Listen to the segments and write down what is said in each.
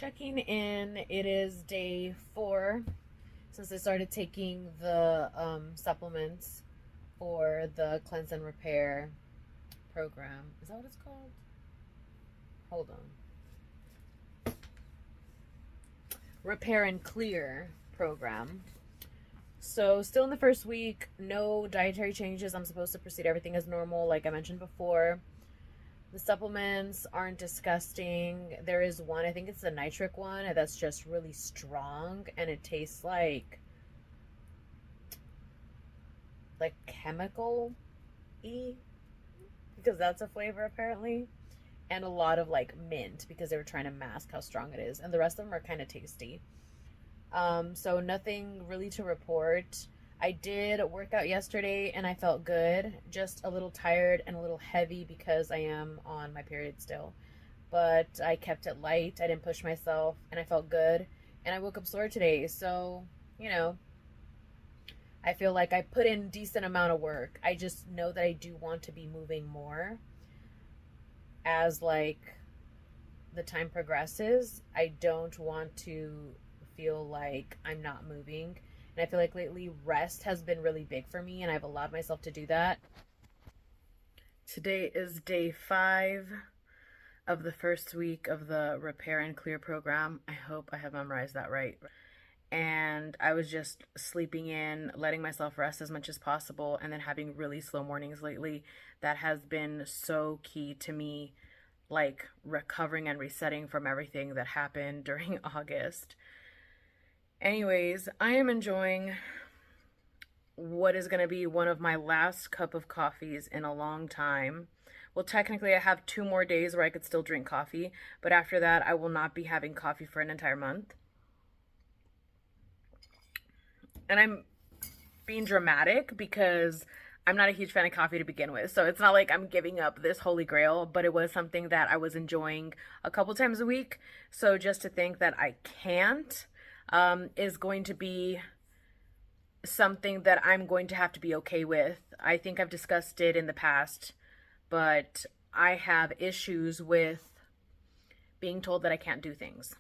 checking in. It is day 4 since I started taking the supplements for the cleanse and repair program. Is that what it's called? Hold on. Repair and clear program. So still in the first week, no dietary changes. I'm supposed to proceed everything as normal, like I mentioned before. The supplements aren't disgusting. There is one, I think it's the nitric one, that's just really strong, and it tastes like chemical-y, because that's a flavor apparently, and a lot of like mint, because they were trying to mask how strong it is, and the rest of them are kind of tasty. So nothing really to report. I did work out yesterday and I felt good, just a little tired and a little heavy because I am on my period still, but I kept it light. I didn't push myself and I felt good, and I woke up sore today. So, you know, I feel like I put in a decent amount of work. I just know that I do want to be moving more as like the time progresses. I don't want to feel like I'm not moving. And I feel like lately rest has been really big for me, and I've allowed myself to do that. Today is day 5 of the first week of the Repair and Clear program. I hope I have memorized that right. And I was just sleeping in, letting myself rest as much as possible, and then having really slow mornings lately. That has been so key to me, like recovering and resetting from everything that happened during August. Anyways, I am enjoying what is going to be one of my last cup of coffees in a long time. Well, technically I have 2 more days where I could still drink coffee, but after that I will not be having coffee for an entire month. And I'm being dramatic because I'm not a huge fan of coffee to begin with, so it's not like I'm giving up this holy grail, but it was something that I was enjoying a couple times a week. So just to think that I can't is going to be something that I'm going to have to be okay with. I think I've discussed it in the past, but I have issues with being told that I can't do things.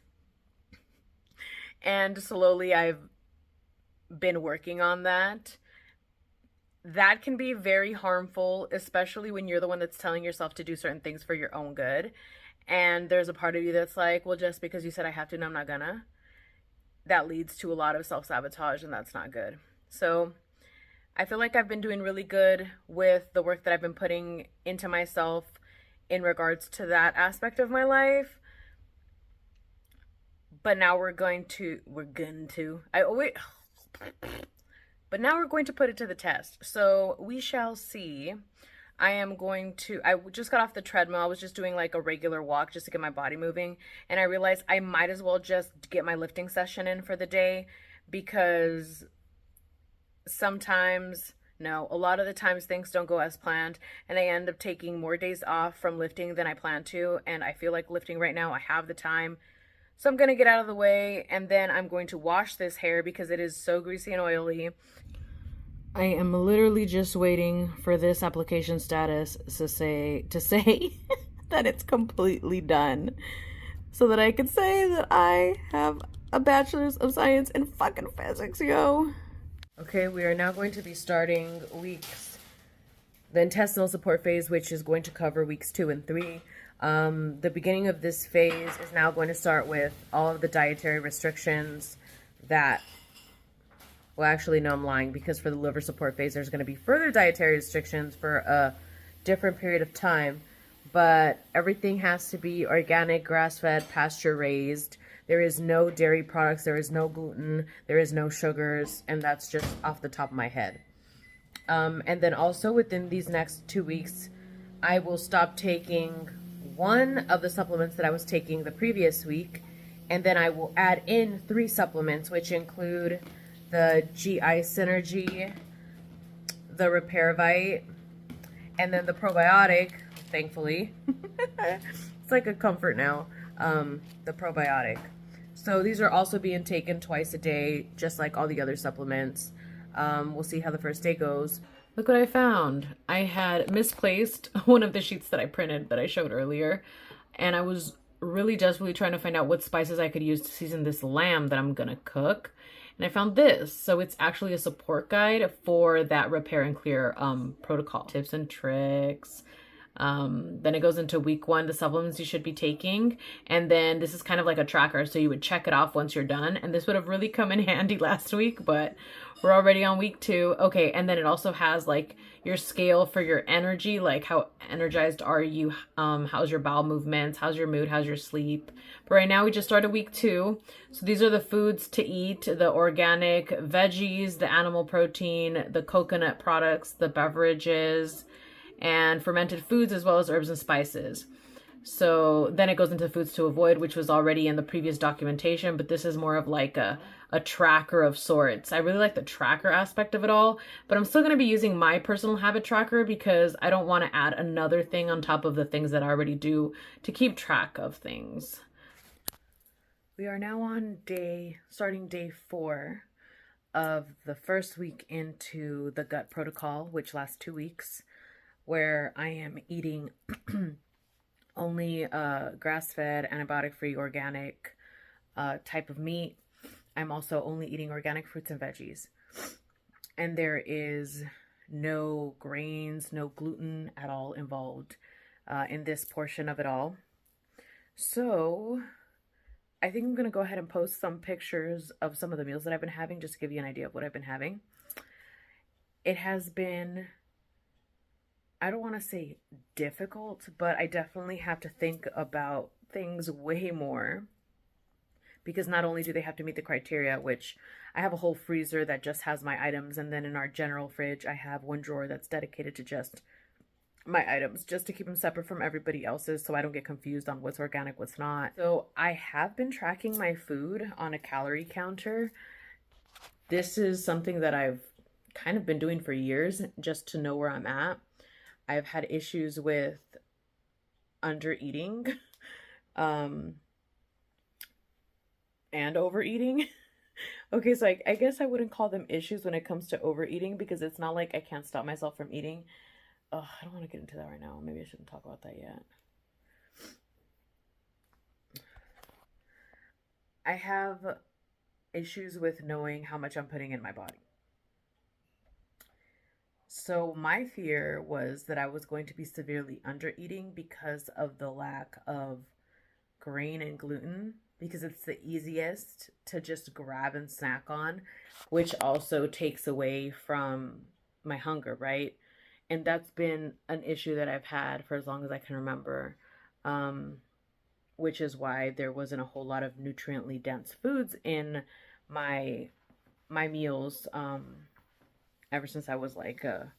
And slowly I've been working on that. That can be very harmful, especially when you're the one that's telling yourself to do certain things for your own good. And there's a part of you that's like, well, just because you said I have to, no, I'm not gonna. That leads to a lot of self-sabotage, and that's not good. So I feel like I've been doing really good with the work that I've been putting into myself in regards to that aspect of my life. But now but now we're going to put it to the test. So we shall see. I just got off the treadmill. I was just doing like a regular walk just to get my body moving. And I realized I might as well just get my lifting session in for the day, because a lot of the times things don't go as planned, and I end up taking more days off from lifting than I plan to. And I feel like lifting right now, I have the time. So I'm going to get out of the way, and then I'm going to wash this hair because it is so greasy and oily. I am literally just waiting for this application status to say that it's completely done, so that I can say that I have a bachelor's of science in fucking physics, yo. Okay, we are now going to be starting the intestinal support phase, which is going to cover weeks 2 and 3. The beginning of this phase is now going to start with all of the dietary restrictions that, well, actually, no, I'm lying, because for the liver support phase, there's going to be further dietary restrictions for a different period of time. But everything has to be organic, grass-fed, pasture-raised. There is no dairy products. There is no gluten. There is no sugars. And that's just off the top of my head. And then also within these next 2 weeks, I will stop taking one of the supplements that I was taking the previous week. And then I will add in 3 supplements, which include the GI Synergy, the Repairvite, and then the probiotic, thankfully. It's like a comfort now, the probiotic. So these are also being taken twice a day, just like all the other supplements. We'll see how the first day goes. Look what I found. I had misplaced one of the sheets that I printed that I showed earlier, and I was really desperately trying to find out what spices I could use to season this lamb that I'm gonna cook. And I found this. So it's actually a support guide for that repair and clear protocol. Tips and tricks. Then it goes into week 1, the supplements you should be taking. And then this is kind of like a tracker. So you would check it off once you're done. And this would have really come in handy last week, but we're already on week 2. Okay. And then it also has like your scale for your energy, like how energized are you? How's your bowel movements? How's your mood? How's your sleep? But right now we just started week 2. So these are the foods to eat: the organic veggies, the animal protein, the coconut products, the beverages, and fermented foods, as well as herbs and spices. So then it goes into foods to avoid, which was already in the previous documentation, but this is more of like a tracker of sorts. I really like the tracker aspect of it all, but I'm still going to be using my personal habit tracker because I don't want to add another thing on top of the things that I already do to keep track of things. We are now on starting day 4 of the first week into the gut protocol, which lasts 2 weeks, where I am eating only grass-fed, antibiotic-free, organic type of meat. I'm also only eating organic fruits and veggies. And there is no grains, no gluten at all involved in this portion of it all. So I think I'm going to go ahead and post some pictures of some of the meals that I've been having, just to give you an idea of what I've been having. It has been, I don't want to say difficult, but I definitely have to think about things way more, because not only do they have to meet the criteria, which I have a whole freezer that just has my items, and then in our general fridge I have one drawer that's dedicated to just my items, just to keep them separate from everybody else's so I don't get confused on what's organic, what's not. So I have been tracking my food on a calorie counter. This is something that I've kind of been doing for years, just to know where I'm at. I've had issues with under eating and overeating. Okay, so I guess I wouldn't call them issues when it comes to overeating, because it's not like I can't stop myself from eating. Oh, I don't want to get into that right now. Maybe I shouldn't talk about that yet. I have issues with knowing how much I'm putting in my body. So my fear was that I was going to be severely under eating because of the lack of grain and gluten, because it's the easiest to just grab and snack on, which also takes away from my hunger, right? And that's been an issue that I've had for as long as I can remember, which is why there wasn't a whole lot of nutriently dense foods in my meals ever since I was like a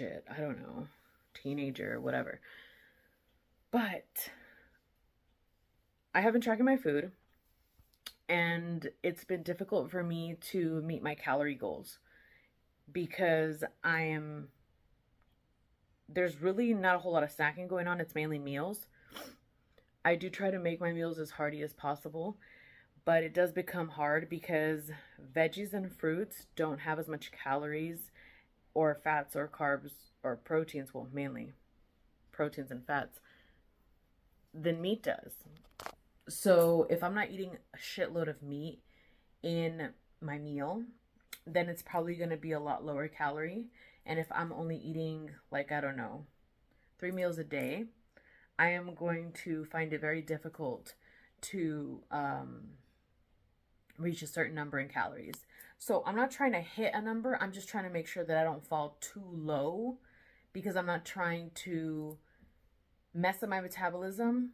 I don't know, teenager or whatever. But I have been tracking my food, and it's been difficult for me to meet my calorie goals because there's really not a whole lot of snacking going on. It's mainly meals. I do try to make my meals as hearty as possible, but it does become hard because veggies and fruits don't have as much calories or fats or carbs or proteins, well, mainly proteins and fats, than meat does. So if I'm not eating a shitload of meat in my meal, then it's probably going to be a lot lower calorie. And if I'm only eating, like, I don't know, 3 meals a day, I am going to find it very difficult to reach a certain number in calories. So I'm not trying to hit a number. I'm just trying to make sure that I don't fall too low, because I'm not trying to mess up my metabolism.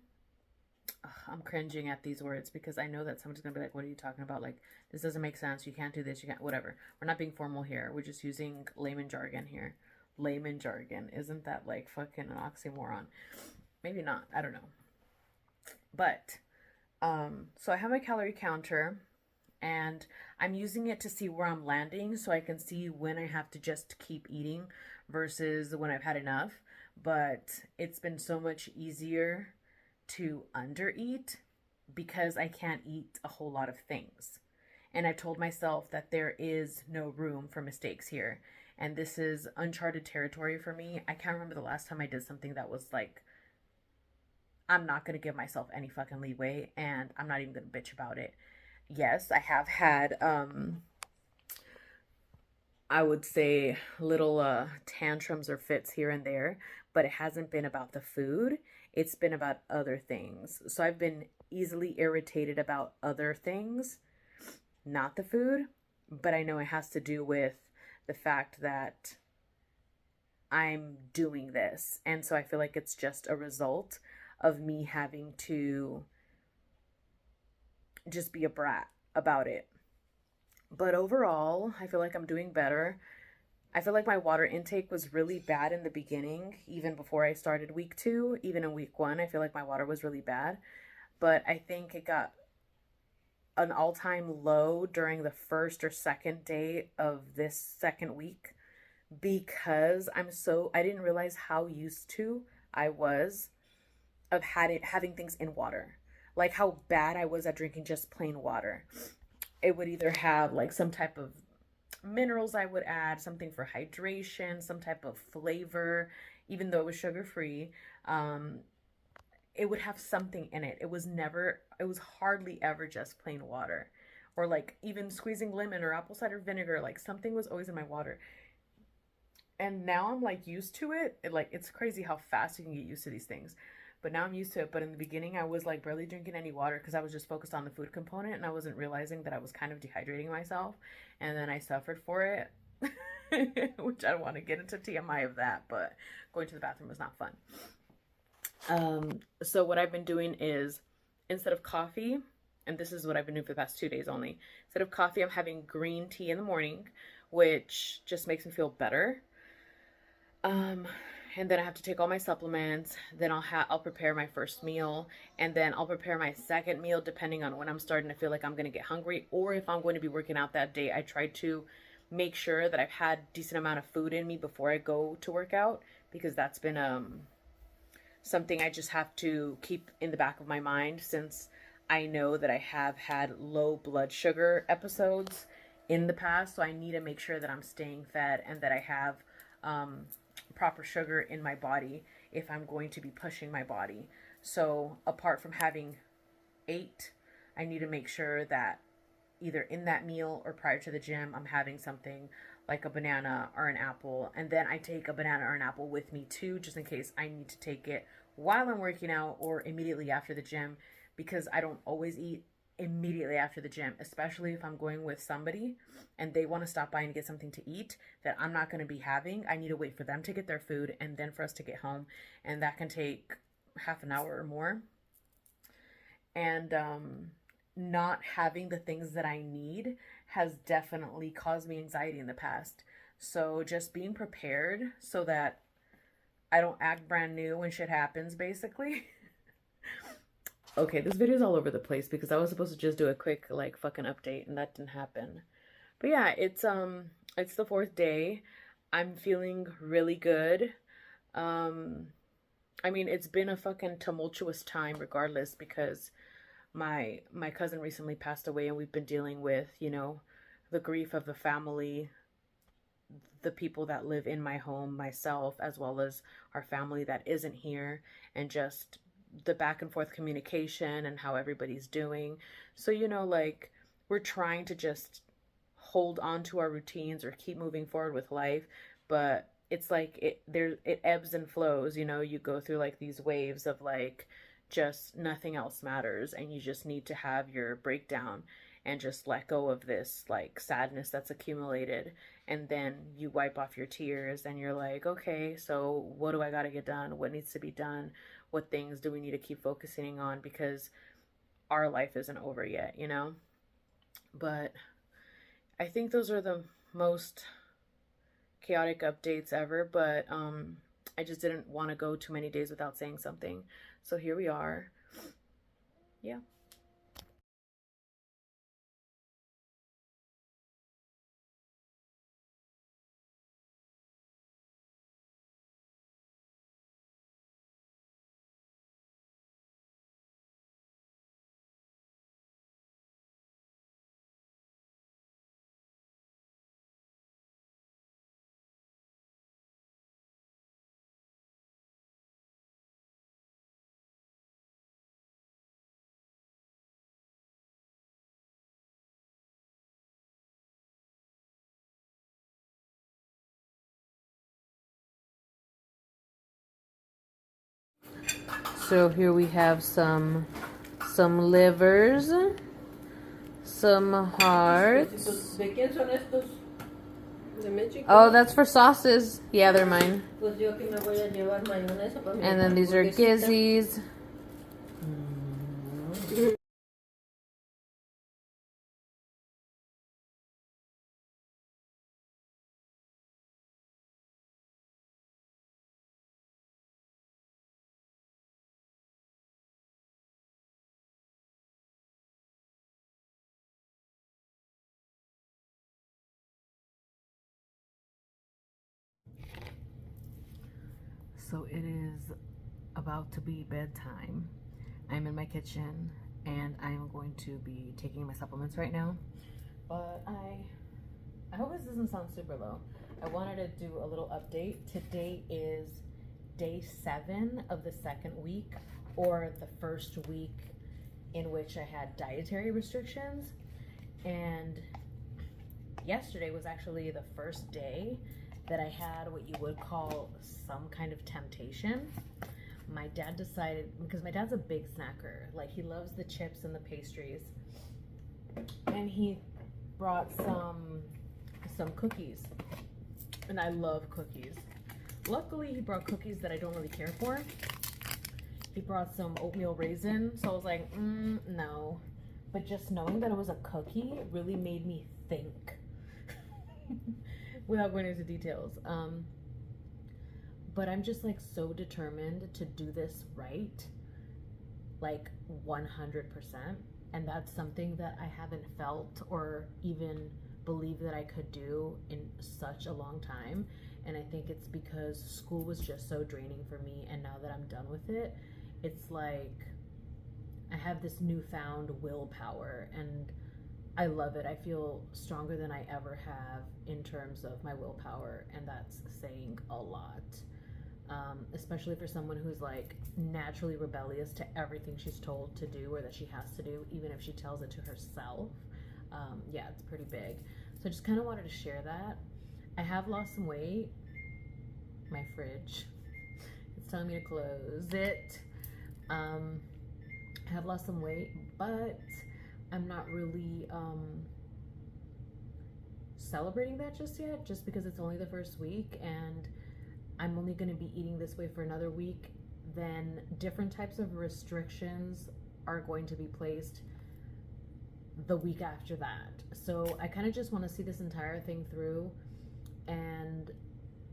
Ugh, I'm cringing at these words because I know that someone's going to be like, what are you talking about? Like, this doesn't make sense. You can't do this. You can't, whatever. We're not being formal here. We're just using layman jargon here. Layman jargon. Isn't that like fucking an oxymoron? Maybe not. I don't know. But, so I have my calorie counter, and I'm using it to see where I'm landing so I can see when I have to just keep eating versus when I've had enough. But it's been so much easier to undereat because I can't eat a whole lot of things. And I've told myself that there is no room for mistakes here. And this is uncharted territory for me. I can't remember the last time I did something that was like I'm not going to give myself any fucking leeway, and I'm not even going to bitch about it. Yes, I have had I would say little tantrums or fits here and there, but it hasn't been about the food. It's been about other things. So I've been easily irritated about other things, not the food, but I know it has to do with the fact that I'm doing this. And so I feel like it's just a result of me having to just be a brat about it. But overall, I feel like I'm doing better. I feel like my water intake was really bad in the beginning, even before I started week 2, even in week 1. I feel like my water was really bad. But I think it got an all time low during the first or second day of this second week because I didn't realize how used to I was of having things in water. Like how bad I was at drinking just plain water. It would either have like some type of minerals I would add, something for hydration, some type of flavor, even though it was sugar free. Um, it would have something in it. It was hardly ever just plain water. Or like even squeezing lemon or apple cider vinegar, like something was always in my water. And now I'm like used to it. It's crazy how fast you can get used to these things. But now I'm used to it. But in the beginning, I was like barely drinking any water because I was just focused on the food component and I wasn't realizing that I was kind of dehydrating myself. And then I suffered for it, which I don't want to get into TMI of that, but going to the bathroom was not fun. So what I've been doing is instead of coffee, and this is what I've been doing for the past 2 days only, instead of coffee, I'm having green tea in the morning, which just makes me feel better. Um, and then I have to take all my supplements. Then I'll prepare my first meal, and then I'll prepare my second meal depending on when I'm starting to feel like I'm gonna get hungry, or if I'm going to be working out that day. I try to make sure that I've had decent amount of food in me before I go to work out because that's been something I just have to keep in the back of my mind since I know that I have had low blood sugar episodes in the past. So I need to make sure that I'm staying fed and that I have um, proper sugar in my body if I'm going to be pushing my body. So apart from having 8, I need to make sure that either in that meal or prior to the gym, I'm having something like a banana or an apple. And then I take a banana or an apple with me too, just in case I need to take it while I'm working out or immediately after the gym, because I don't always eat immediately after the gym, especially if I'm going with somebody and they want to stop by and get something to eat that I'm not going to be having. I need to wait for them to get their food and then for us to get home. And that can take half an hour or more. And not having the things that I need has definitely caused me anxiety in the past. So just being prepared so that I don't act brand new when shit happens, basically. Okay, this video is all over the place because I was supposed to just do a quick like fucking update and that didn't happen. But yeah, it's the 4th day. I'm feeling really good. Um I mean, it's been a fucking tumultuous time regardless because my cousin recently passed away and we've been dealing with, the grief of the family, the people that live in my home, myself, as well as our family that isn't here, and just the back and forth communication and how everybody's doing. So, like we're trying to just hold on to our routines or keep moving forward with life, but it's like it ebbs and flows, you go through like these waves of like just nothing else matters and you just need to have your breakdown and just let go of this like sadness that's accumulated, and then you wipe off your tears and you're like, okay, so what do I got to get done, what needs to be done, what things do we need to keep focusing on because our life isn't over yet. But I think those are the most chaotic updates ever, but I just didn't want to go too many days without saying something, so here we are. Yeah. So here we have some livers, some hearts. ¿De quién son estos? ¿De México? Oh, that's for sauces. Yeah, they're mine. Pues yo que me voy a llevar mayonesa para mi And then these are hamburguesita. gizzies. So it is about to be bedtime. I'm in my kitchen and I'm going to be taking my supplements right now. But I hope this doesn't sound super low. I wanted to do a little update. Today is day 7 of the second week, or the first week in which I had dietary restrictions. And yesterday was actually the first day that I had what you would call some kind of temptation. My dad decided, because my dad's a big snacker, like he loves the chips and the pastries, and he brought some cookies, and I love cookies. Luckily, he brought cookies that I don't really care for. He brought some oatmeal raisin, so I was like, no. But just knowing that it was a cookie really made me think. Without going into details. But I'm just like so determined to do this right, like 100%. And that's something that I haven't felt or even believed that I could do in such a long time. And I think it's because school was just so draining for me, and now that I'm done with it, it's like I have this newfound willpower, and I love it. I feel stronger than I ever have in terms of my willpower, and that's saying a lot. Especially for someone who's like naturally rebellious to everything she's told to do or that she has to do, even if she tells it to herself. Yeah, it's pretty big. So I just kind of wanted to share that. I have lost some weight. My fridge, it's telling me to close it. I have lost some weight, but I'm not really celebrating that just yet, just because it's only the first week and I'm only going to be eating this way for another week. Then different types of restrictions are going to be placed the week after that. So I kind of just want to see this entire thing through, and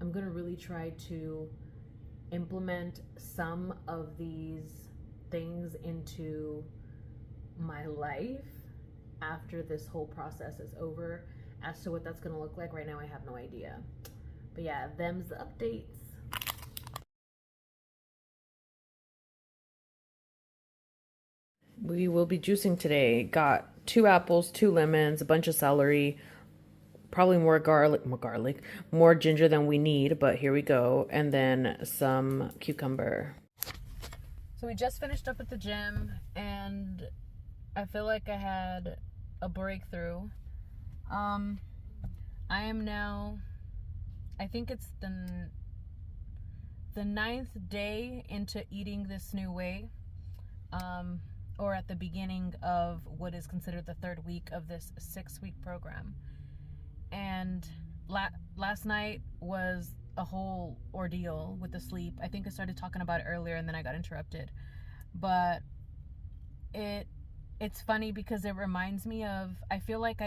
I'm going to really try to implement some of these things into my life after this whole process is over. As to what that's going to look like right now, I have no idea. But yeah, them's the updates. We will be juicing today. Got 2 apples, 2 lemons, a bunch of celery, probably more ginger than we need, but here we go. And then some cucumber. So we just finished up at the gym, and I feel like I had a breakthrough. I am now, I think it's the 9th day into eating this new way, or at the beginning of what is considered the 3rd week of this 6-week program. And last night was a whole ordeal with the sleep. I think I started talking about it earlier and then I got interrupted. But it's funny because it reminds me of, I feel like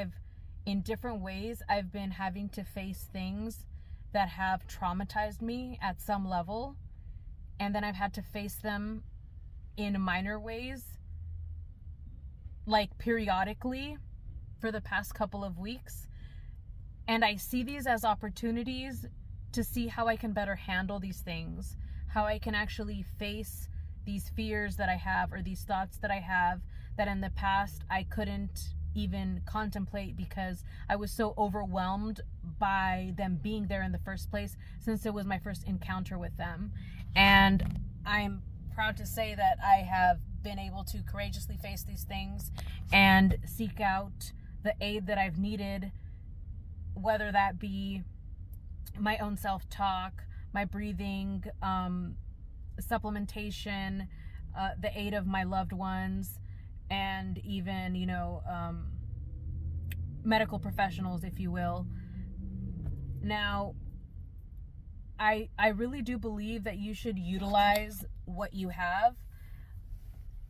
in different ways, I've been having to face things that have traumatized me at some level, and then I've had to face them in minor ways, like periodically, for the past couple of weeks. And I see these as opportunities to see how I can better handle these things, how I can actually face these fears that I have, or these thoughts that I have that in the past I couldn't even contemplate because I was so overwhelmed by them being there in the first place, since it was my first encounter with them. And I'm proud to say that I have been able to courageously face these things and seek out the aid that I've needed, whether that be my own self-talk, my breathing, supplementation, the aid of my loved ones, and even, medical professionals, if you will. Now, I really do believe that you should utilize what you have,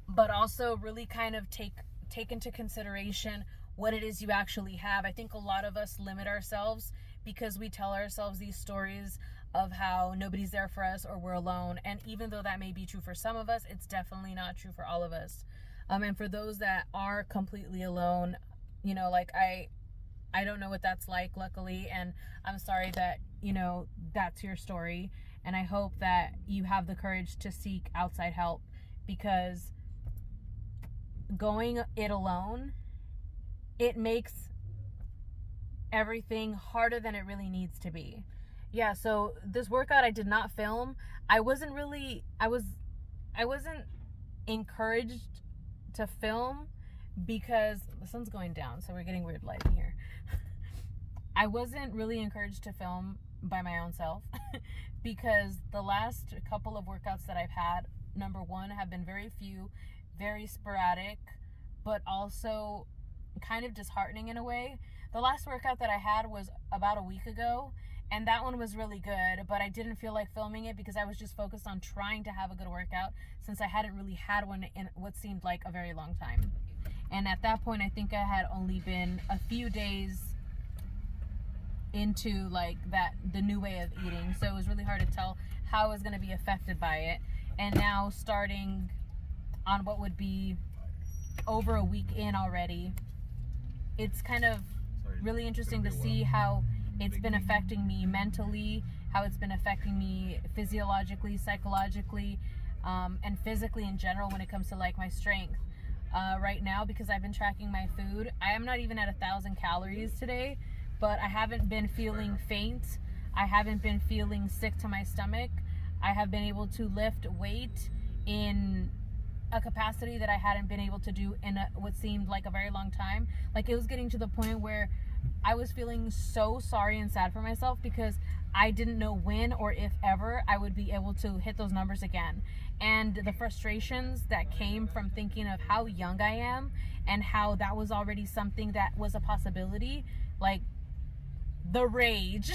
but also really kind of take into consideration what it is you actually have. I think a lot of us limit ourselves because we tell ourselves these stories of how nobody's there for us or we're alone. And even though that may be true for some of us, it's definitely not true for all of us. And for those that are completely alone, like I don't know what that's like, luckily, and I'm sorry that, that's your story. And I hope that you have the courage to seek outside help, because going it alone, it makes everything harder than it really needs to be. Yeah, so this workout I did not film. I wasn't encouraged to film because the sun's going down, so we're getting weird lighting here. I wasn't really encouraged to film by my own self because the last couple of workouts that I've had, number one, have been very few, very sporadic, but also kind of disheartening in a way. The last workout that I had was about a week ago, and that one was really good, but I didn't feel like filming it because I was just focused on trying to have a good workout, since I hadn't really had one in what seemed like a very long time. And at that point, I think I had only been a few days into like the new way of eating, so it was really hard to tell how I was going to be affected by it. And now, starting on what would be over a week in already, it's kind of really interesting to see how it's been affecting me mentally, how it's been affecting me physiologically, psychologically, and physically in general when it comes to like my strength. Right now, because I've been tracking my food, I am not even at 1,000 calories today, but I haven't been feeling faint. I haven't been feeling sick to my stomach. I have been able to lift weight in a capacity that I hadn't been able to do in what seemed like a very long time. Like, it was getting to the point where I was feeling so sorry and sad for myself because I didn't know when or if ever I would be able to hit those numbers again. And the frustrations that came from thinking of how young I am and how that was already something that was a possibility, like the rage,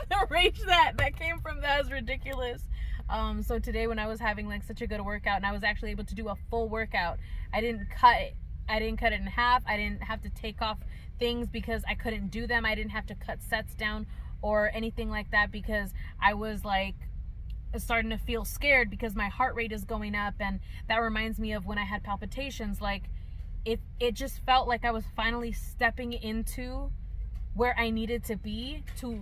the rage that came from that is ridiculous. So today, when I was having like such a good workout and I was actually able to do a full workout, I didn't cut it in half. I didn't have to take off things because I couldn't do them. I didn't have to cut sets down or anything like that because I was like starting to feel scared because my heart rate is going up. And that reminds me of when I had palpitations. Like, it just felt like I was finally stepping into where I needed to be to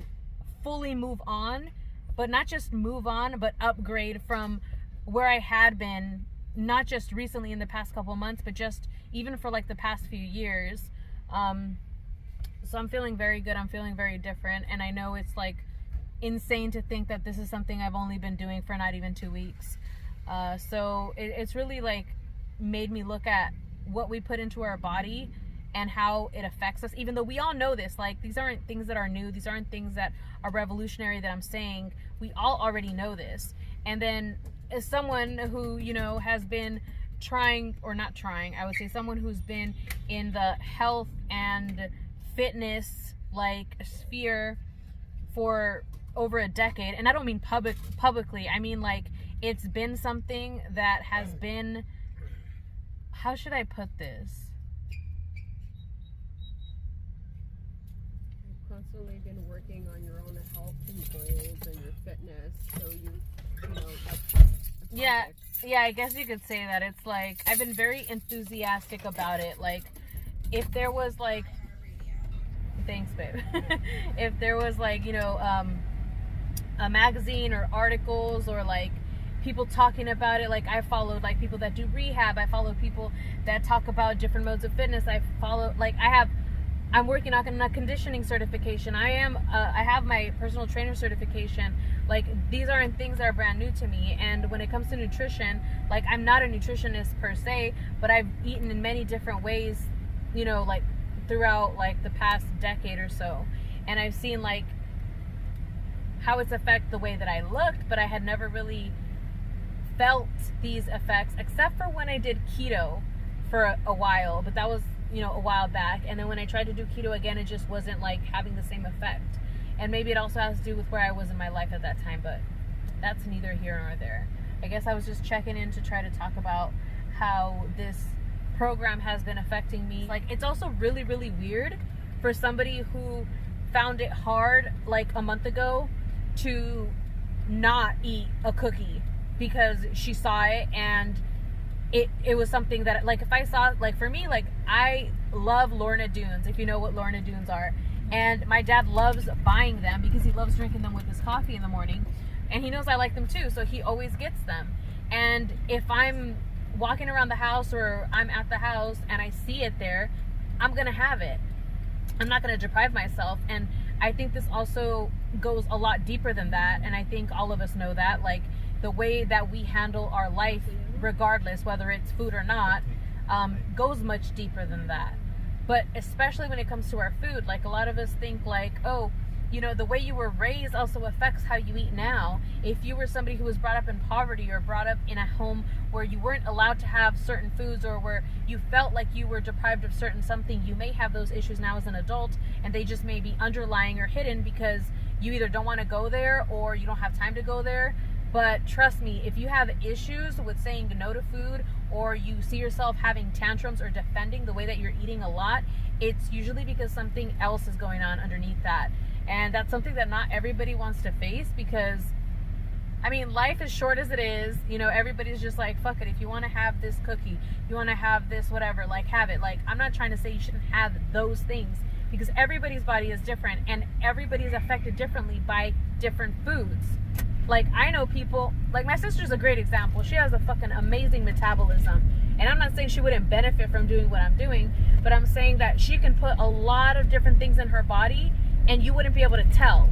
fully move on, but not just move on, but upgrade from where I had been, not just recently in the past couple months, but just even for like the past few years. So I'm feeling very good. I'm feeling very different. And I know it's like insane to think that this is something I've only been doing for not even 2 weeks. So it's really like made me look at what we put into our body and how it affects us, even though we all know this. Like, these aren't things that are new. These aren't things that are revolutionary that I'm saying. We all already know this. And then as someone who, has been trying, or not trying, I would say someone who's been in the health and fitness like sphere for over a decade, and I don't mean publicly, I mean like it's been something that has been, how should I put this? Constantly been working on your own health and goals and your fitness, so that's yeah, I guess you could say that. It's like I've been very enthusiastic about it. Like, if there was like, thanks babe, if there was like, a magazine or articles or like people talking about it, like I followed like people that do rehab, I follow people that talk about different modes of fitness, I'm working on a conditioning certification. I have my personal trainer certification. Like, these aren't things that are brand new to me. And when it comes to nutrition, like, I'm not a nutritionist per se, but I've eaten in many different ways, like throughout like the past decade or so. And I've seen like how it's affected the way that I looked, but I had never really felt these effects, except for when I did keto for a while, but that was, you know, a while back. And then when I tried to do keto again, it just wasn't like having the same effect. And maybe it also has to do with where I was in my life at that time, but that's neither here nor there. I guess I was just checking in to try to talk about how this program has been affecting me. Like, it's also really, really weird for somebody who found it hard like a month ago to not eat a cookie because she saw it, and it was something that, like, if I saw, like, for me, like, I love Lorna Doones, if you know what Lorna Doones are, and my dad loves buying them because he loves drinking them with his coffee in the morning, and he knows I like them too, so he always gets them. And if I'm walking around the house or I'm at the house and I see it there, I'm gonna have it. I'm not gonna deprive myself. And I think this also goes a lot deeper than that, and I think all of us know that, like, the way that we handle our life, regardless whether it's food or not, goes much deeper than that. But especially when it comes to our food, like, a lot of us think like, oh, you know, the way you were raised also affects how you eat now. If you were somebody who was brought up in poverty or brought up in a home where you weren't allowed to have certain foods, or where you felt like you were deprived of certain something, you may have those issues now as an adult, and they just may be underlying or hidden because you either don't want to go there or you don't have time to go there. But trust me, if you have issues with saying no to food, or you see yourself having tantrums or defending the way that you're eating a lot, it's usually because something else is going on underneath that. And that's something that not everybody wants to face, because, I mean, life is short as it is. You know, everybody's just like, fuck it. If you want to have this cookie, you want to have this whatever, like, have it. Like, I'm not trying to say you shouldn't have those things, because everybody's body is different and everybody's affected differently by different foods. Like, I know people, like, my sister's a great example. She has a fucking amazing metabolism. And I'm not saying she wouldn't benefit from doing what I'm doing, but I'm saying that she can put a lot of different things in her body and you wouldn't be able to tell.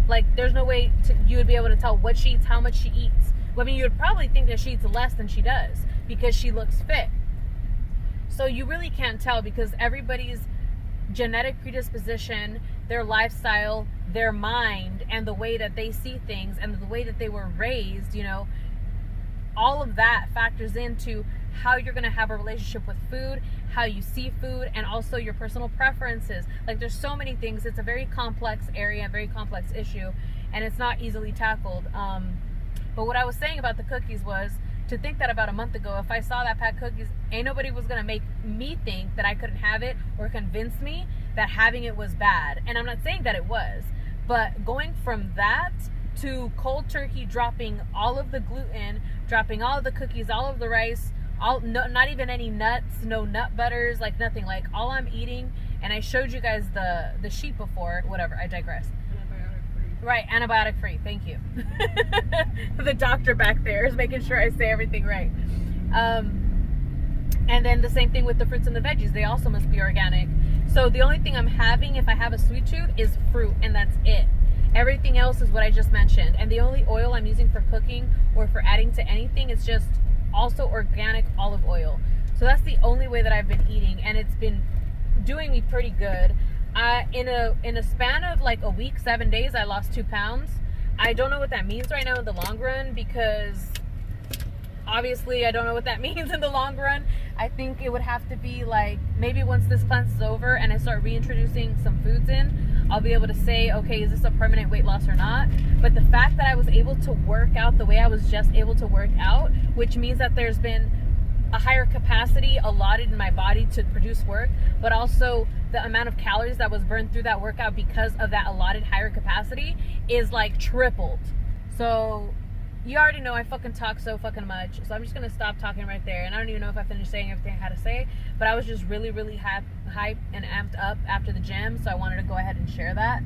Like, there's no way you would be able to tell what she eats, how much she eats. Well, I mean, you would probably think that she eats less than she does because she looks fit. So you really can't tell, because everybody's genetic predisposition, their lifestyle, their mind, and the way that they see things and the way that they were raised, you know, all of that factors into how you're going to have a relationship with food, how you see food, and also your personal preferences. Like, there's so many things. It's a very complex area, very complex issue, and it's not easily tackled. But what I was saying about the cookies was to think that about a month ago, if I saw that pack of cookies, ain't nobody was going to make me think that I couldn't have it or convince me that having it was bad. And I'm not saying that it was, but going from that to cold turkey dropping all of the gluten, dropping all of the cookies, all of the rice, not even any nuts, no nut butters, like nothing. Like, all I'm eating, and I showed you guys the sheet before, whatever, I digress. Antibiotic-free. Right, antibiotic-free, thank you. The doctor back there is making sure I say everything right. And then the same thing with the fruits and the veggies. They also must be organic. So the only thing I'm having, if I have a sweet tooth, is fruit, and that's it. Everything else is what I just mentioned. And the only oil I'm using for cooking or for adding to anything is just also organic olive oil. So that's the only way that I've been eating, and it's been doing me pretty good. In a span of like a week, 7 days, I lost 2 pounds. I don't know what that means right now in the long run, because obviously I don't know what that means in the long run. I think it would have to be like, maybe once this cleanse is over and I start reintroducing some foods in, I'll be able to say, okay, is this a permanent weight loss or not? But the fact that I was able to work out the way I was just able to work out, which means that there's been a higher capacity allotted in my body to produce work, but also the amount of calories that was burned through that workout because of that allotted higher capacity is like tripled. So you already know I fucking talk so fucking much, so I'm just gonna stop talking right there. And I don't even know if I finished saying everything I had to say, but I was just really, really hyped and amped up after the gym, so I wanted to go ahead and share that.